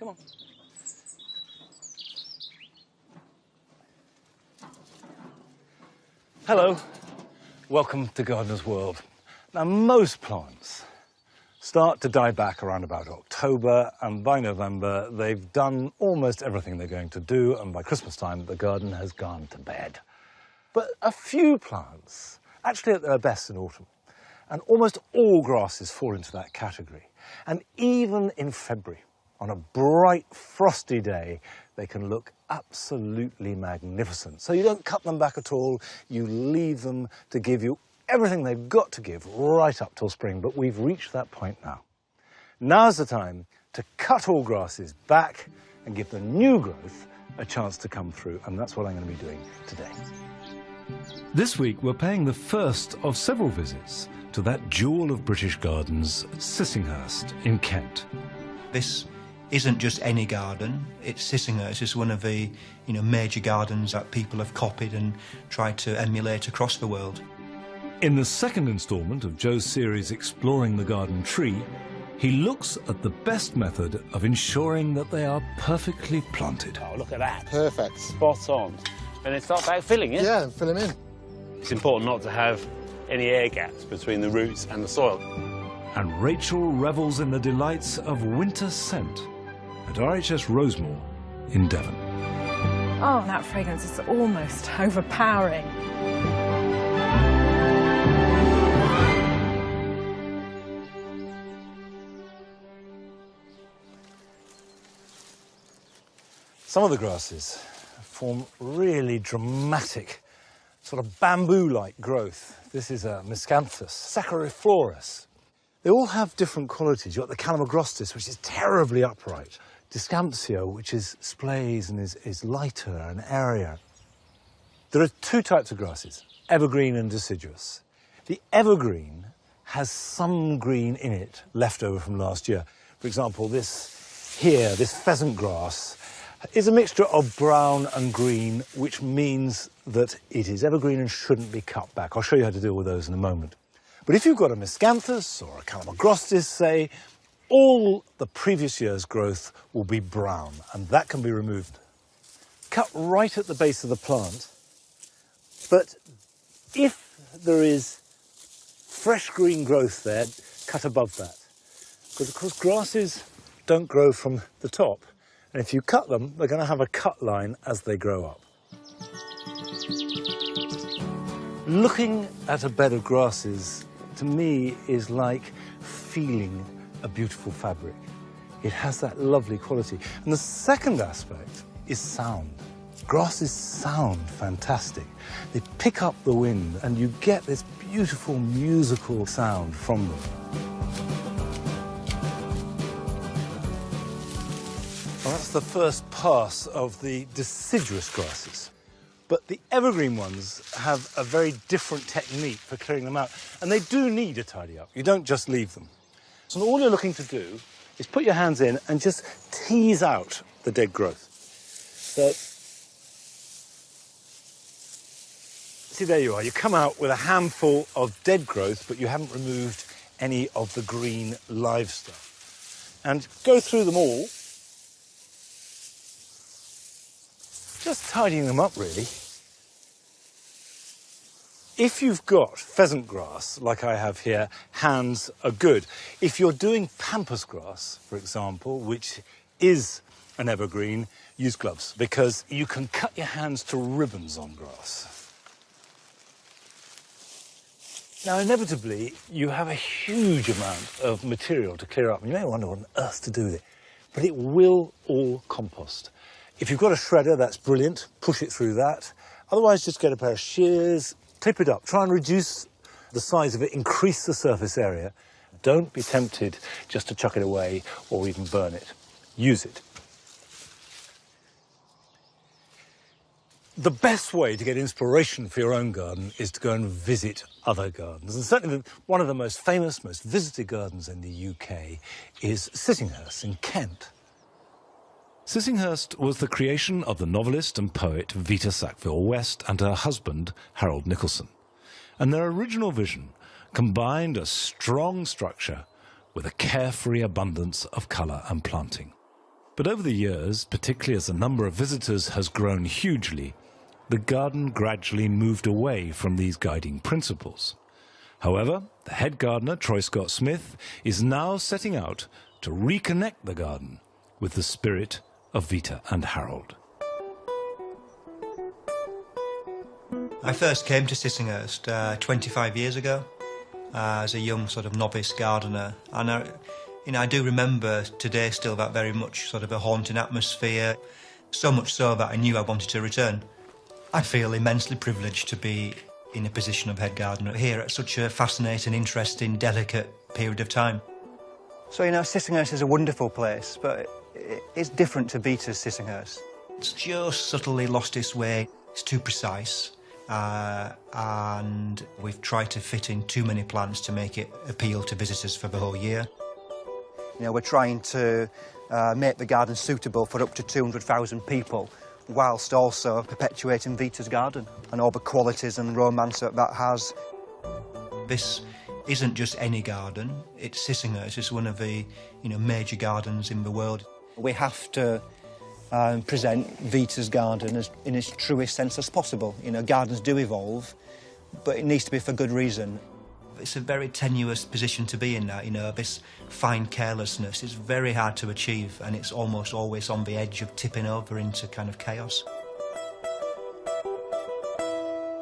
Come on. Hello. Welcome to Gardener's World. Now, most plants start to die back around about October, and by November, they've done almost everything they're going to do, and by Christmas time, the garden has gone to bed. But a few plants actually at their best in autumn, and almost all grasses fall into that category. And even in February, on a bright, frosty day, they can look absolutely magnificent. So you don't cut them back at all, you leave them to give you everything they've got to give right up till spring, but we've reached that point now. Now's the time to cut all grasses back and give the new growth a chance to come through, and that's what I'm going to be doing today. This week we're paying the first of several visits to that jewel of British gardens, Sissinghurst in Kent. This isn't just any garden. Sissinghurst is one of the major gardens that people have copied and tried to emulate across the world. In the second instalment of Joe's series Exploring the Garden Tree, he looks at the best method of ensuring that they are perfectly planted. Oh, look at that. Perfect. Spot on. And then start back filling it. Yeah, fill them in. It's important not to have any air gaps between the roots and the soil. And Rachel revels in the delights of winter scent at RHS Rosemore in Devon. Oh, that fragrance is almost overpowering. Some of the grasses form really dramatic, sort of bamboo-like growth. This is a Miscanthus sachariflorus. They all have different qualities. You've got the Calamagrostis, which is terribly upright. Descampsio, which is splays and is lighter and airier. There are two types of grasses, evergreen and deciduous. The evergreen has some green in it left over from last year. For example, this here, this pheasant grass, is a mixture of brown and green, which means that it is evergreen and shouldn't be cut back. I'll show you how to deal with those in a moment. But if you've got a Miscanthus or a Calamagrostis, say, all the previous year's growth will be brown, and that can be removed. Cut right at the base of the plant, but if there is fresh green growth there, cut above that. Because, of course, grasses don't grow from the top, and if you cut them, they're going to have a cut line as they grow up. Looking at a bed of grasses, to me, is like feeling a beautiful fabric. It has that lovely quality. And the second aspect is sound. Grasses sound fantastic. They pick up the wind, and you get this beautiful musical sound from them. Well, that's the first pass of the deciduous grasses. But the evergreen ones have a very different technique for clearing them out. And they do need a tidy up. You don't just leave them. So all you're looking to do is put your hands in and just tease out the dead growth. So, see, there you are. You come out with a handful of dead growth, but you haven't removed any of the green live stuff. And go through them all, just tidying them up, really. If you've got pheasant grass, like I have here, hands are good. If you're doing pampas grass, for example, which is an evergreen, use gloves, because you can cut your hands to ribbons on grass. Now, inevitably, you have a huge amount of material to clear up, and you may wonder what on earth to do with it, but it will all compost. If you've got a shredder, that's brilliant. Push it through that. Otherwise, just get a pair of shears, clip it up. Try and reduce the size of it, increase the surface area. Don't be tempted just to chuck it away or even burn it. Use it. The best way to get inspiration for your own garden is to go and visit other gardens. And certainly one of the most famous, most visited gardens in the UK is Sissinghurst in Kent. Sissinghurst was the creation of the novelist and poet Vita Sackville-West and her husband, Harold Nicolson. And their original vision combined a strong structure with a carefree abundance of colour and planting. But over the years, particularly as the number of visitors has grown hugely, the garden gradually moved away from these guiding principles. However, the head gardener, Troy Scott-Smith, is now setting out to reconnect the garden with the spirit of Vita and Harold. I first came to Sissinghurst 25 years ago as a young sort of novice gardener, and I do remember today still that very much sort of a haunting atmosphere, so much so that I knew I wanted to return. I feel immensely privileged to be in a position of head gardener here at such a fascinating, interesting, delicate period of time. So, Sissinghurst is a wonderful place, but it's different to Vita's Sissinghurst. It's just subtly lost its way. It's too precise, and we've tried to fit in too many plants to make it appeal to visitors for the whole year. We're trying to make the garden suitable for up to 200,000 people, whilst also perpetuating Vita's garden and all the qualities and romance that that has. This isn't just any garden, it's Sissinghurst. It's one of the major gardens in the world. We have to present Vita's garden as in its truest sense as possible. Gardens do evolve, but it needs to be for good reason. It's a very tenuous position to be in now, this fine carelessness. It's very hard to achieve, and it's almost always on the edge of tipping over into kind of chaos.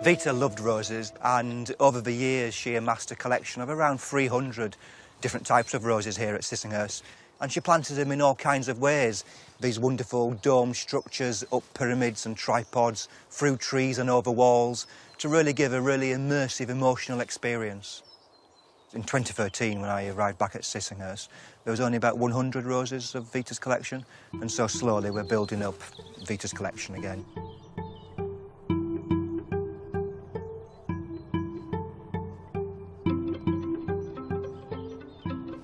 Vita loved roses, and over the years she amassed a collection of around 300 different types of roses here at Sissinghurst, and she planted them in all kinds of ways. These wonderful dome structures, up pyramids and tripods, through trees and over walls, to really give a really immersive, emotional experience. In 2013, when I arrived back at Sissinghurst, there was only about 100 roses of Vita's collection, and so slowly we're building up Vita's collection again.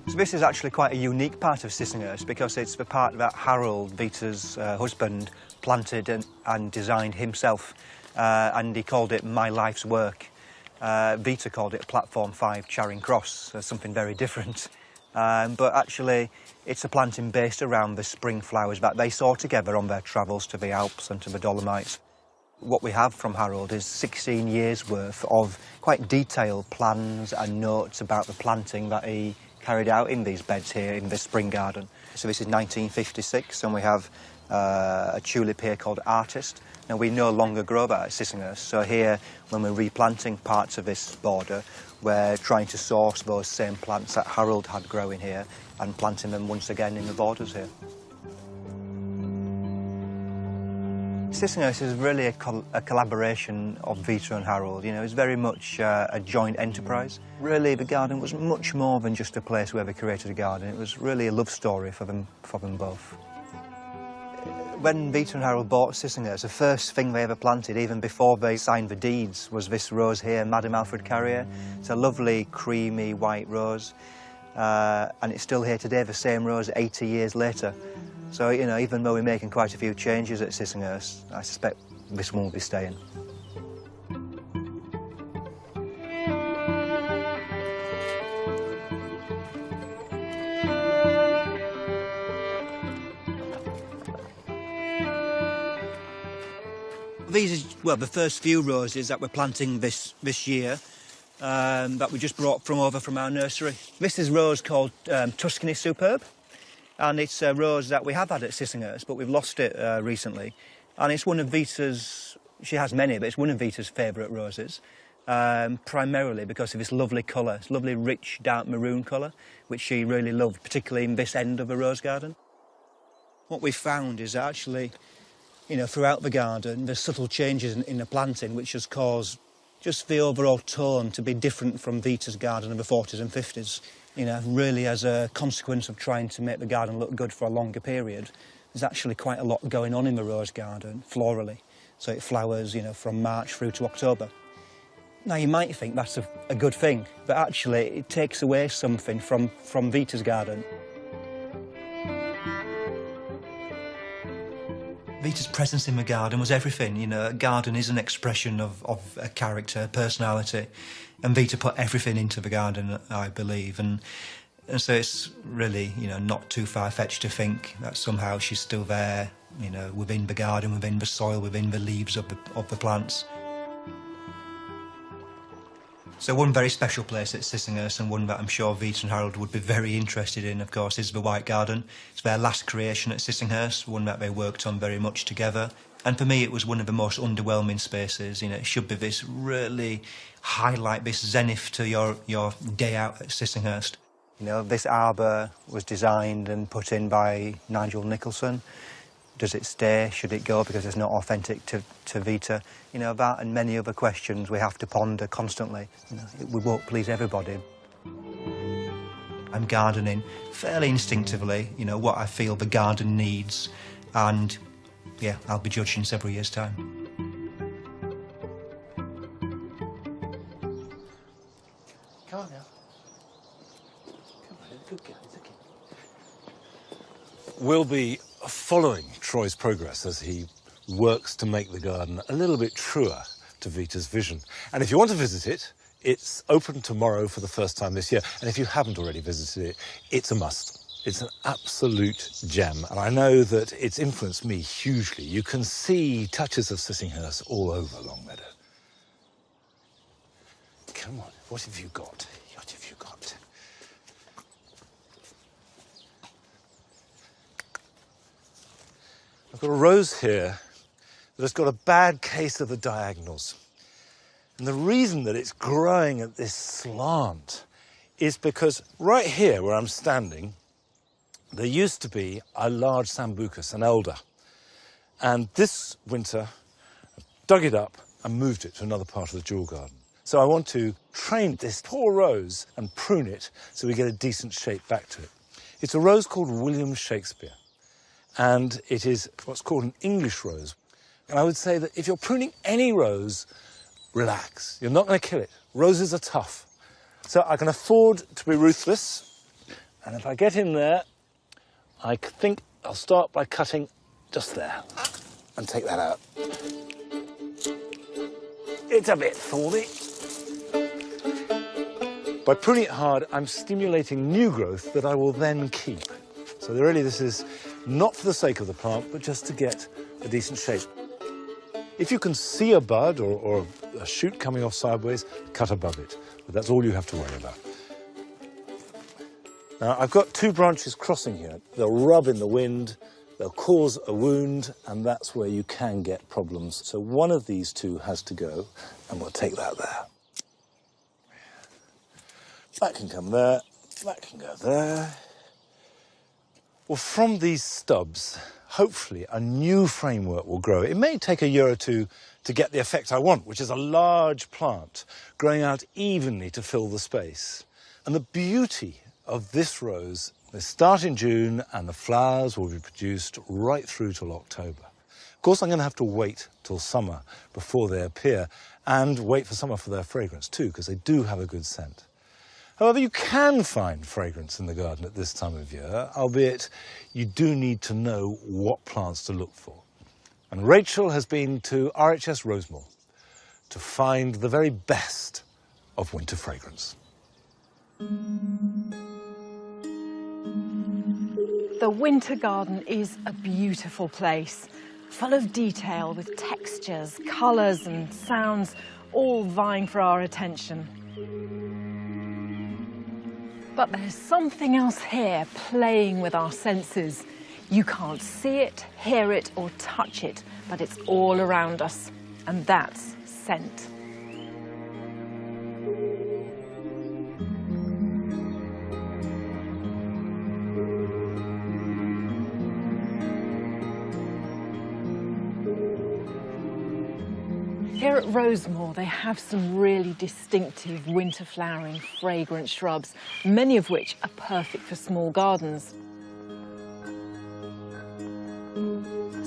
So this is actually quite a unique part of Sissinghurst, because it's the part that Harold, Vita's husband, planted and designed himself, and he called it My Life's Work. Vita called it Platform 5 Charing Cross, so something very different. But actually, it's a planting based around the spring flowers that they saw together on their travels to the Alps and to the Dolomites. What we have from Harold is 16 years' worth of quite detailed plans and notes about the planting that he carried out in these beds here in the spring garden. So this is 1956, and we have a tulip here called Artist. Now, we no longer grow that at Sissinghurst, so here, when we're replanting parts of this border, we're trying to source those same plants that Harold had growing here and planting them once again in the borders here. Sissinghurst is really a collaboration of Vita and Harold. It's very much a joint enterprise. Really, the garden was much more than just a place where they created a garden. It was really a love story for them both. When Vita and Harold bought Sissinghurst, the first thing they ever planted, even before they signed the deeds, was this rose here, Madame Alfred Carrier. It's a lovely, creamy, white rose, and it's still here today, the same rose 80 years later. So, even though we're making quite a few changes at Sissinghurst, I suspect this one will be staying. These are, the first few roses that we're planting this year, that we just brought over from our nursery. This is a rose called Tuscany Superb, and it's a rose that we have had at Sissinghurst, but we've lost it recently. And it's one of Vita's, she has many, but it's one of Vita's favourite roses, primarily because of its lovely colour, its lovely rich dark maroon colour, which she really loved, particularly in this end of the rose garden. What we found is that actually, throughout the garden, there's subtle changes in the planting which has caused just the overall tone to be different from Vita's garden of the 40s and 50s. Really as a consequence of trying to make the garden look good for a longer period, there's actually quite a lot going on in the rose garden, florally. So it flowers, from March through to October. Now, you might think that's a good thing, but actually it takes away something from Vita's garden. Vita's presence in the garden was everything. A garden is an expression of a character, personality, and Vita put everything into the garden, I believe. And And so it's really, you know, not too far-fetched to think that somehow she's still there, you know, within the garden, within the soil, within the leaves of the plants. So one very special place at Sissinghurst, and one that I'm sure Vita and Harold would be very interested in, of course, is the White Garden. It's their last creation at Sissinghurst, one that they worked on very much together. And for me, it was one of the most underwhelming spaces. You know, it should be this really highlight, this zenith to your day out at Sissinghurst. You know, this arbour was designed and put in by Nigel Nicholson. Does it stay? Should it go because it's not authentic to Vita? You know, that and many other questions we have to ponder constantly. You know, we won't please everybody. I'm gardening fairly instinctively, you know, what I feel the garden needs, and yeah, I'll be judged in several years' time. Come on now. Come on, good girl, it's okay. We'll be following Troy's progress as he works to make the garden a little bit truer to Vita's vision. And if you want to visit it, it's open tomorrow for the first time this year. And if you haven't already visited it, it's a must. It's an absolute gem. And I know that it's influenced me hugely. You can see touches of Sissinghurst all over Longmeadow. Come on, what have you got? What have you got? I've got a rose here that has got a bad case of the diagonals. And the reason that it's growing at this slant is because right here where I'm standing, there used to be a large sambucus, an elder. And this winter, I dug it up and moved it to another part of the jewel garden. So I want to train this poor rose and prune it so we get a decent shape back to it. It's a rose called William Shakespeare. And it is what's called an English rose. And I would say that if you're pruning any rose, relax. You're not going to kill it. Roses are tough. So I can afford to be ruthless. And if I get in there, I think I'll start by cutting just there and take that out. It's a bit thorny. By pruning it hard, I'm stimulating new growth that I will then keep. So really this is not for the sake of the plant, but just to get a decent shape. If you can see a bud or a shoot coming off sideways, cut above it. But that's all you have to worry about. Now, I've got two branches crossing here. They'll rub in the wind, they'll cause a wound, and that's where you can get problems. So one of these two has to go, and we'll take that there. That can come there, that can go there. Well, from these stubs, hopefully a new framework will grow. It may take a year or two to get the effect I want, which is a large plant growing out evenly to fill the space. And the beauty of this rose, they start in June and the flowers will be produced right through till October. Of course, I'm going to have to wait till summer before they appear, and wait for summer for their fragrance too, because they do have a good scent. However, you can find fragrance in the garden at this time of year, albeit you do need to know what plants to look for. And Rachel has been to RHS Rosemore to find the very best of winter fragrance. The winter garden is a beautiful place, full of detail with textures, colours and sounds all vying for our attention. But there's something else here playing with our senses. You can't see it, hear it or touch it, but it's all around us, and that's scent. Here at Rosemore, they have some really distinctive winter flowering fragrant shrubs, many of which are perfect for small gardens.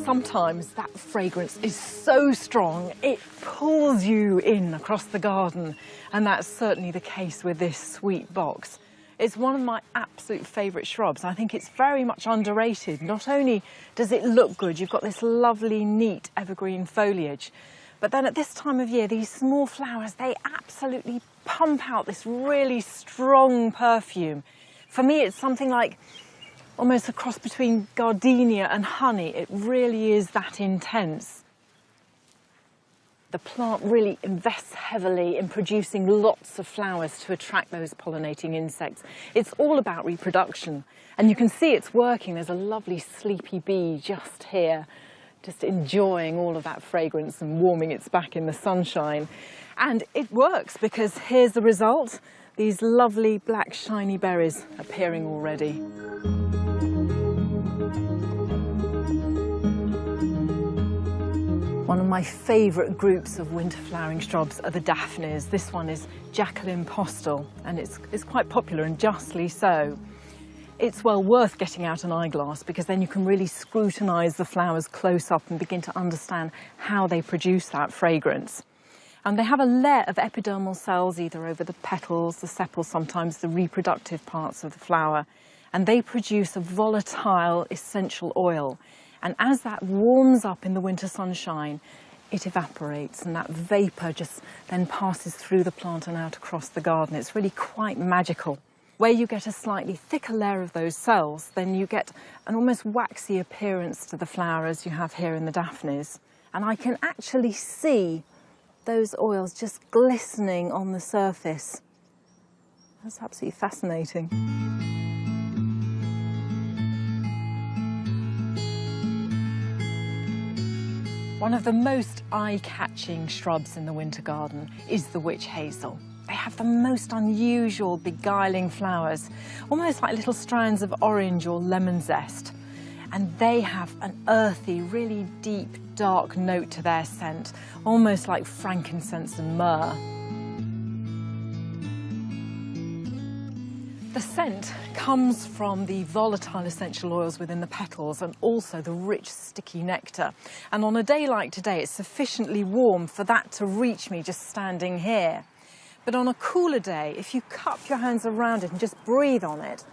Sometimes that fragrance is so strong, it pulls you in across the garden, and that's certainly the case with this sweet box. It's one of my absolute favourite shrubs. I think it's very much underrated. Not only does it look good, you've got this lovely, neat evergreen foliage, but then at this time of year, these small flowers, they absolutely pump out this really strong perfume. For me, it's something like almost a cross between gardenia and honey. It really is that intense. The plant really invests heavily in producing lots of flowers to attract those pollinating insects. It's all about reproduction, and you can see it's working. There's a lovely sleepy bee just here, just enjoying all of that fragrance and warming its back in the sunshine. And it works, because here's the result. These lovely black shiny berries appearing already. One of my favourite groups of winter flowering shrubs are the daphnes. This one is Jacqueline Postel, and it's quite popular, and justly so. It's well worth getting out an eyeglass, because then you can really scrutinise the flowers close up and begin to understand how they produce that fragrance. And they have a layer of epidermal cells either over the petals, the sepals, sometimes the reproductive parts of the flower, and they produce a volatile essential oil. And as that warms up in the winter sunshine, it evaporates, and that vapour just then passes through the plant and out across the garden. It's really quite magical. Where you get a slightly thicker layer of those cells, then you get an almost waxy appearance to the flower, as you have here in the daphnes. And I can actually see those oils just glistening on the surface. That's absolutely fascinating. One of the most eye-catching shrubs in the winter garden is the witch hazel. They have the most unusual, beguiling flowers, almost like little strands of orange or lemon zest. And they have an earthy, really deep, dark note to their scent, almost like frankincense and myrrh. The scent comes from the volatile essential oils within the petals and also the rich, sticky nectar. And on a day like today, it's sufficiently warm for that to reach me just standing here. But on a cooler day, if you cup your hands around it and just breathe on it,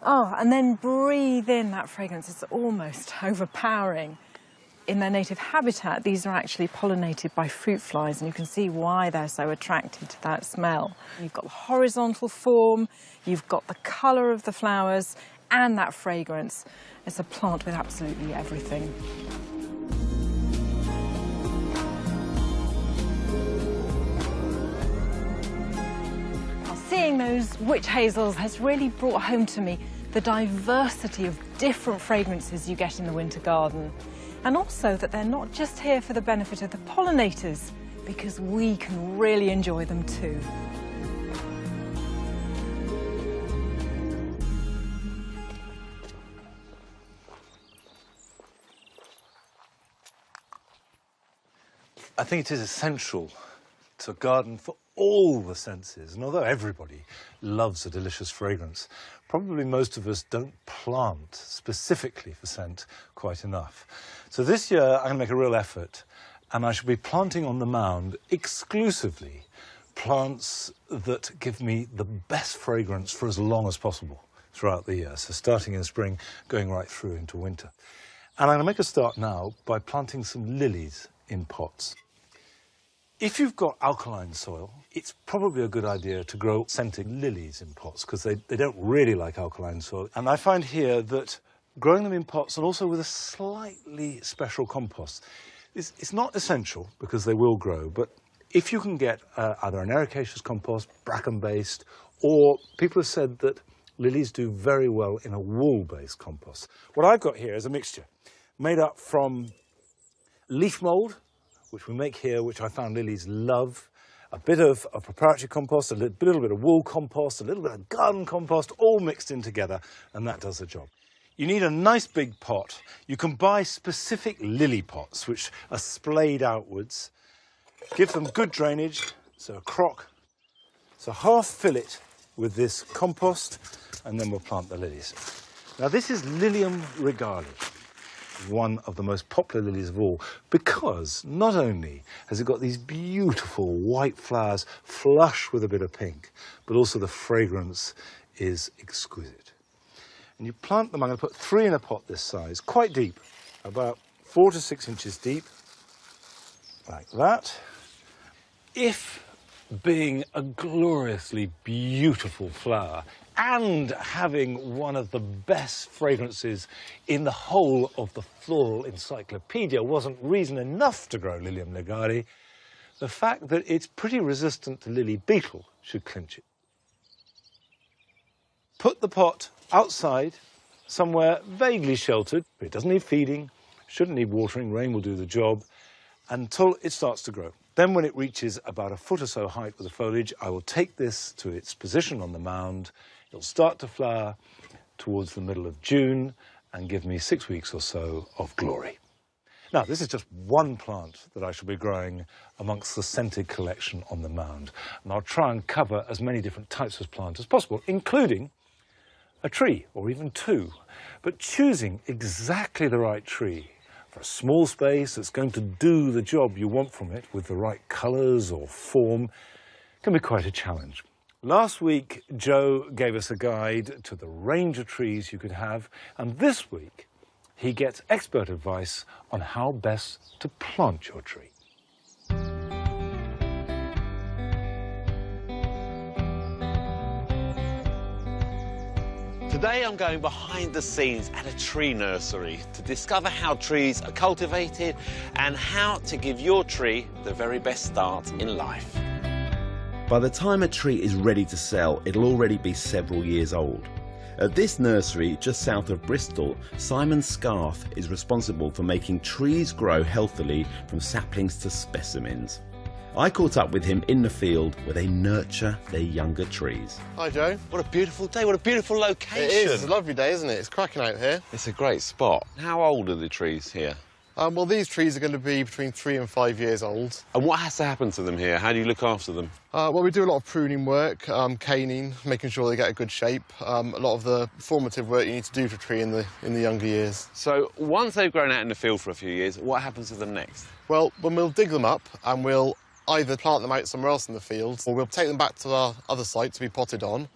and then breathe in that fragrance, it's almost overpowering. In their native habitat, these are actually pollinated by fruit flies, and you can see why they're so attracted to that smell. You've got the horizontal form, you've got the colour of the flowers, and that fragrance. It's a plant with absolutely everything. Seeing those witch hazels has really brought home to me the diversity of different fragrances you get in the winter garden. And also that they're not just here for the benefit of the pollinators, because we can really enjoy them too. I think it is essential to garden for all the senses, and although everybody loves a delicious fragrance, probably most of us don't plant specifically for scent quite enough. So this year I'm going to make a real effort, and I shall be planting on the mound exclusively plants that give me the best fragrance for as long as possible throughout the year. So starting in spring, going right through into winter. And I'm going to make a start now by planting some lilies in pots. If you've got alkaline soil, it's probably a good idea to grow scented lilies in pots, because they don't really like alkaline soil. And I find here that growing them in pots, and also with a slightly special compost, it's not essential, because they will grow, but if you can get either an ericaceous compost, bracken-based, or people have said that lilies do very well in a wool-based compost. What I've got here is a mixture made up from leaf mould, which we make here, which I found lilies love, a bit of a proprietary compost, a little bit of wool compost, a little bit of garden compost, all mixed in together, and that does the job. You need a nice big pot. You can buy specific lily pots, which are splayed outwards. Give them good drainage, so a crock. So half fill it with this compost, and then we'll plant the lilies. Now this is Lilium regale, one of the most popular lilies of all, because not only has it got these beautiful white flowers flush with a bit of pink, but also the fragrance is exquisite. And you plant them, I'm going to put 3 in a pot this size, quite deep, about 4 to 6 inches deep, like that. If being a gloriously beautiful flower and having one of the best fragrances in the whole of the floral encyclopedia wasn't reason enough to grow Lilium legardi, the fact that it's pretty resistant to lily beetle should clinch it. Put the pot outside, somewhere vaguely sheltered, but it doesn't need feeding, shouldn't need watering, rain will do the job, until it starts to grow. Then when it reaches about a foot or so height with the foliage, I will take this to its position on the mound. It'll start to flower towards the middle of June and give me 6 weeks or so of glory. Now, this is just one plant that I shall be growing amongst the scented collection on the mound. And I'll try and cover as many different types of plant as possible, including a tree or even two. But choosing exactly the right tree for a small space that's going to do the job you want from it with the right colours or form can be quite a challenge. Last week, Joe gave us a guide to the range of trees you could have, and this week he gets expert advice on how best to plant your tree. Today I'm going behind the scenes at a tree nursery to discover how trees are cultivated and how to give your tree the very best start in life. By the time a tree is ready to sell, it'll already be several years old. At this nursery, just south of Bristol, Simon Scarth is responsible for making trees grow healthily from saplings to specimens. I caught up with him in the field where they nurture their younger trees. Hi, Joe. What a beautiful day, what a beautiful location. It is. It's a lovely day, isn't it? It's cracking out here. It's a great spot. How old are the trees here? Well, these trees are going to be between 3 and 5 years old. And what has to happen to them here? How do you look after them? Well, we do a lot of pruning work, caning, making sure they get a good shape. A lot of the formative work you need to do for a tree in the younger years. So once they've grown out in the field for a few years, what happens to them next? Well, when we'll dig them up and we'll either plant them out somewhere else in the field or we'll take them back to our other site to be potted on.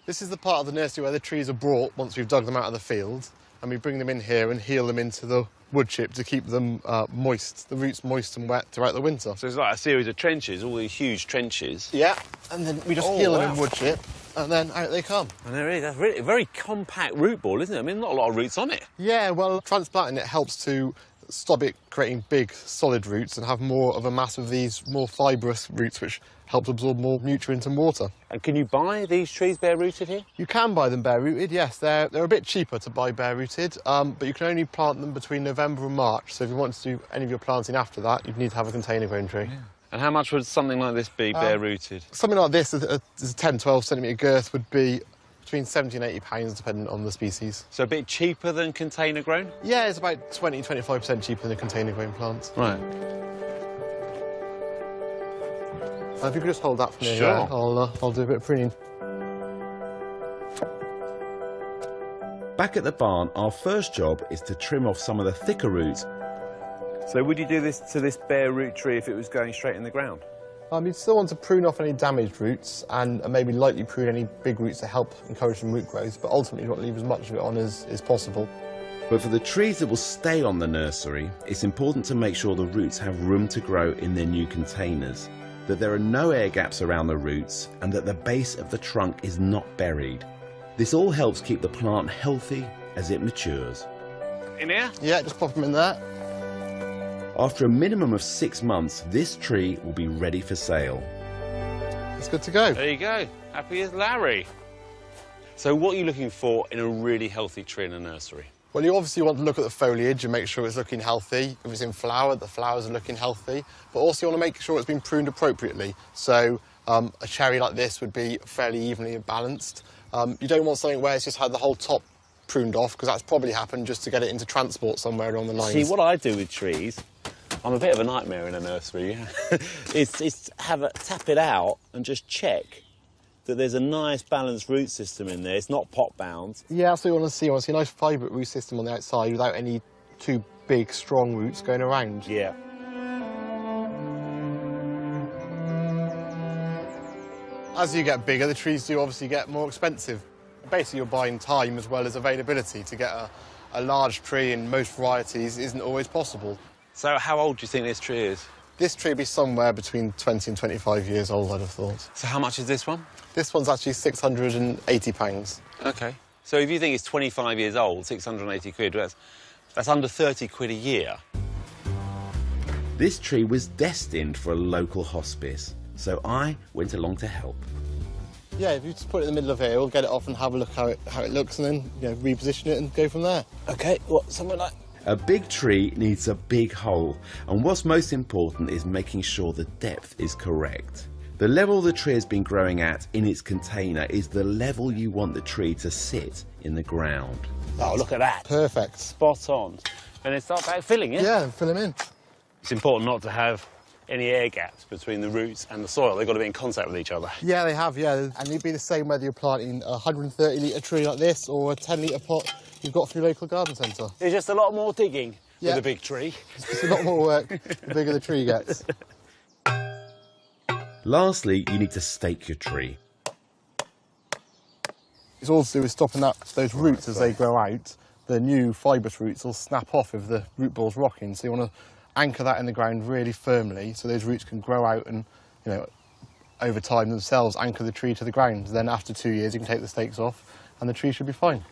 This is the part of the nursery where the trees are brought once we've dug them out of the field, and we bring them in here and heel them into the wood chip to keep them moist, the roots moist and wet throughout the winter. So it's like a series of trenches, all these huge trenches. Yeah, and then we just heel them in wood chip, and then out they come. And there it is. That's really a very compact root ball, isn't it? I mean, not a lot of roots on it. Yeah, well, transplanting it helps to stop it creating big, solid roots and have more of a mass of these more fibrous roots, which helps absorb more nutrients and water. And can you buy these trees bare-rooted here? You can buy them bare-rooted, yes. They're a bit cheaper to buy bare-rooted, but you can only plant them between November and March. So if you want to do any of your planting after that, you'd need to have a container-grown tree. Yeah. And how much would something like this be bare-rooted? Something like this, a 10, 12 centimetre girth, would be between 70 and 80 pounds, depending on the species. So a bit cheaper than container-grown? Yeah, it's about 20, 25% cheaper than a container-grown plant. Right. If you could just hold that for me, sure. Yeah, I'll do a bit of pruning. Back at the barn, our first job is to trim off some of the thicker roots. So would you do this to this bare root tree if it was going straight in the ground? You'd still want to prune off any damaged roots and maybe lightly prune any big roots to help encourage some root growth, but ultimately you want to leave as much of it on as possible. But for the trees that will stay on the nursery, it's important to make sure the roots have room to grow in their new containers, that there are no air gaps around the roots, and that the base of the trunk is not buried. This all helps keep the plant healthy as it matures. In here? Yeah, just pop them in there. After a minimum of 6 months, this tree will be ready for sale. It's good to go. There you go. Happy as Larry. So what are you looking for in a really healthy tree in a nursery? Well, you obviously want to look at the foliage and make sure it's looking healthy. If it's in flower, the flowers are looking healthy. But also you want to make sure it's been pruned appropriately. So a cherry like this would be fairly evenly balanced. You don't want something where it's just had the whole top pruned off, because that's probably happened just to get it into transport somewhere along the lines. See, what I do with trees, I'm a bit of a nightmare in a nursery. It's tap it out and just check that there's a nice balanced root system in there. It's not pot bound. Yeah, that's what you want to see. You want to see a nice fibre root system on the outside without any too big, strong roots going around. Yeah. As you get bigger, the trees do obviously get more expensive. Basically, you're buying time as well as availability. To get a large tree in most varieties isn't always possible. So how old do you think this tree is? This tree will be somewhere between 20 and 25 years old, I'd have thought. So how much is this one? This one's actually £680. OK. So if you think it's 25 years old, 680 quid, that's under 30 quid a year. This tree was destined for a local hospice, so I went along to help. Yeah, if you just put it in the middle of here, we'll get it off and have a look how it looks, and then reposition it and go from there. OK, what, something like... A big tree needs a big hole, and what's most important is making sure the depth is correct. The level the tree has been growing at in its container is the level you want the tree to sit in the ground. Oh, look at that. Perfect. Spot on. And then start backfilling it. Yeah, fill them in. It's important not to have any air gaps between the roots and the soil. They've got to be in contact with each other. Yeah, they have, yeah. And it'd be the same whether you're planting a 130-litre tree like this or a 10-litre pot you've got for your local garden centre. There's just a lot more digging Yeah. with a big tree. It's a lot more work the bigger the tree gets. Lastly, you need to stake your tree. It's all to do with stopping those roots as they grow out. The new fibrous roots will snap off if the root ball's rocking, so you want to anchor that in the ground really firmly so those roots can grow out and, over time themselves anchor the tree to the ground. Then after 2 years you can take the stakes off and the tree should be fine.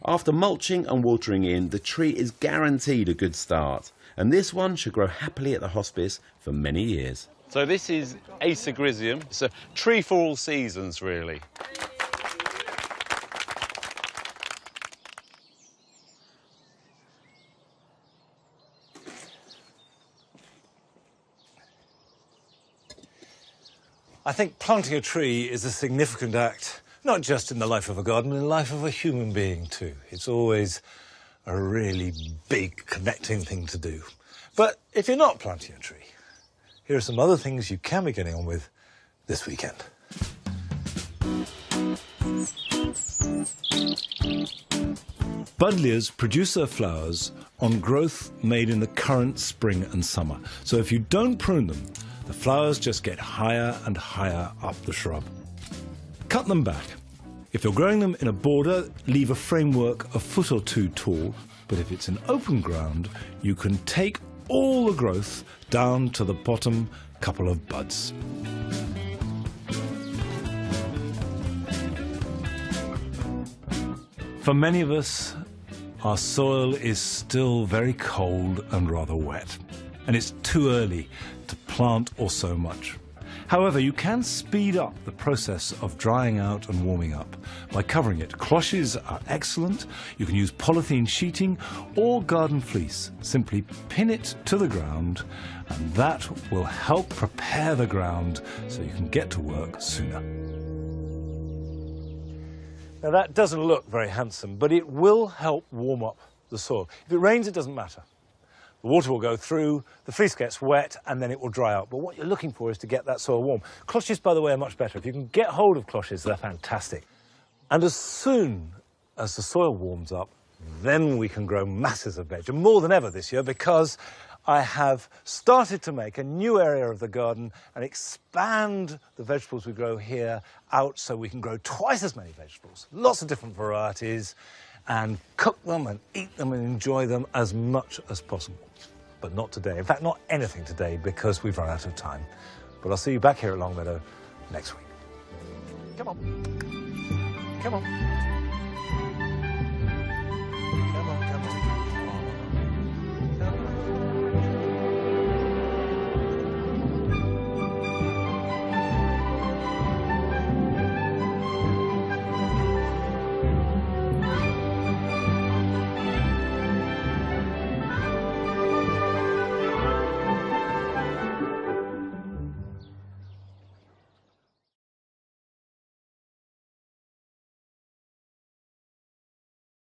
After mulching and watering in, the tree is guaranteed a good start, and this one should grow happily at the hospice for many years. So this is Acer Griseum. It's a tree for all seasons, really. I think planting a tree is a significant act, not just in the life of a garden, but in the life of a human being too. It's always a really big connecting thing to do. But if you're not planting a tree, here are some other things you can be getting on with this weekend. Buddleias produce their flowers on growth made in the current spring and summer. So if you don't prune them, the flowers just get higher and higher up the shrub. Cut them back. If you're growing them in a border, leave a framework a foot or two tall, but if it's in open ground, you can take all the growth down to the bottom couple of buds. For many of us, our soil is still very cold and rather wet, and it's too early to plant or sow much. However, you can speed up the process of drying out and warming up by covering it. Cloches are excellent. You can use polythene sheeting or garden fleece. Simply pin it to the ground, and that will help prepare the ground so you can get to work sooner. Now that doesn't look very handsome, but it will help warm up the soil. If it rains, it doesn't matter. The water will go through, the fleece gets wet, and then it will dry out. But what you're looking for is to get that soil warm. Cloches, by the way, are much better. If you can get hold of cloches, they're fantastic. And as soon as the soil warms up, then we can grow masses of veg, and more than ever this year, because I have started to make a new area of the garden and expand the vegetables we grow here out so we can grow twice as many vegetables, lots of different varieties, and cook them and eat them and enjoy them as much as possible. But not today. In fact, not anything today because we've run out of time. But I'll see you back here at Longmeadow next week. Come on. Come on.